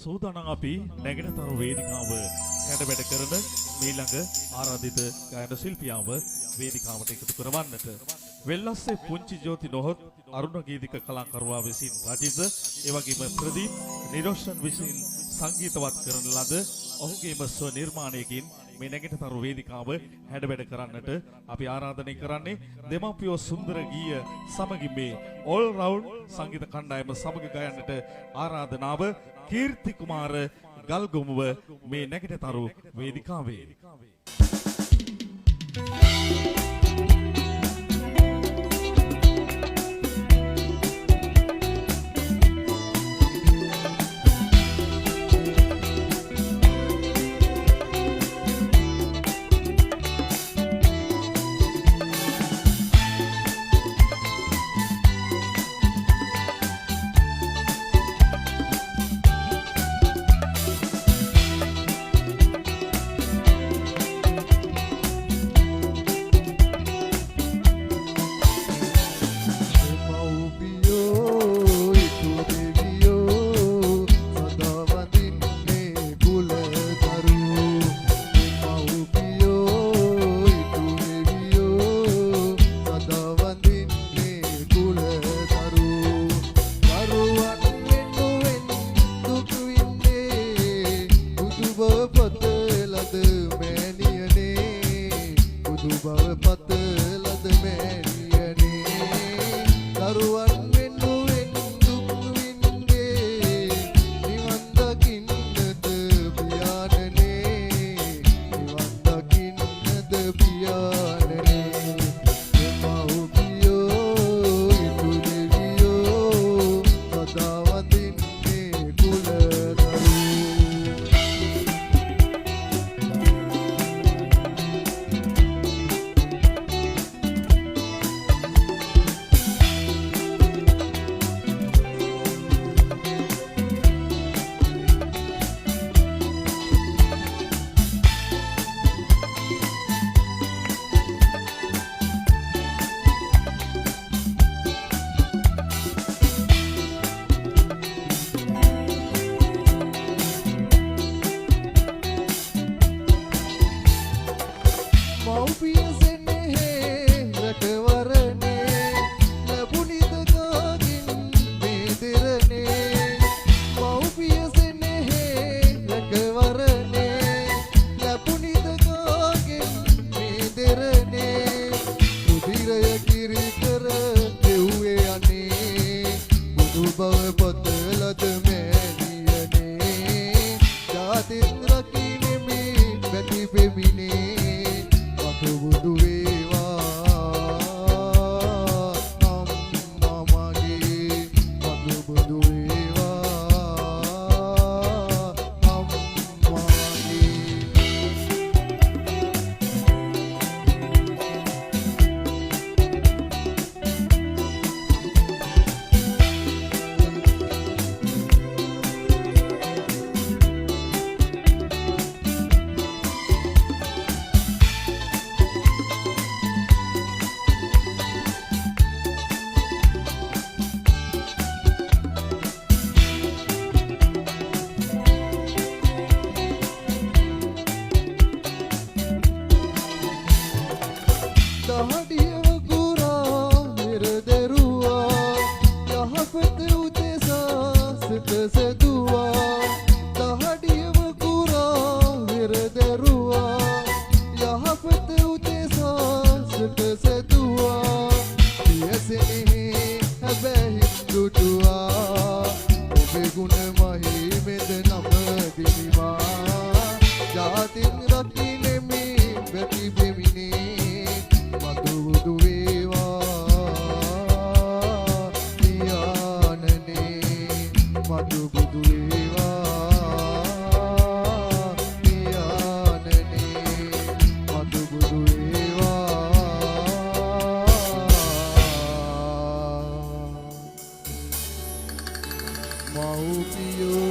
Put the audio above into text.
සූදානම් අපි නැගෙනතර වේදිකාව හැඩවැඩ කරන මීළඟ ආරාධිත ගායන ශිල්පියාව වේදිකාවට එකතු කරවන්නට වෙල්ලස්සේ පුංචි ජෝති නොහොත් අරුණ ගීතික කලාකරුවා විසින් රචිත එවැගේම ප්‍රදීප් නිරෝෂන් විසින් සංගීතවත් කරන ලද ඔහුගේම ස්ව නිර්මාණයකින් මේ නැගෙනතර වේදිකාව හැඩවැඩ කරන්නට අපි ආරාධනය කරන්නේ දෙමාපියෝ සුන්දර ගීය සමගින් මේ ඕල් රවුන්ඩ් සංගීත කණ්ඩායම සමග ගයන්නට ආරාධනාව කීර්ති කුමාර ගල්ගොමුව මේ නැගෙනතර වේදිකාවේ Mau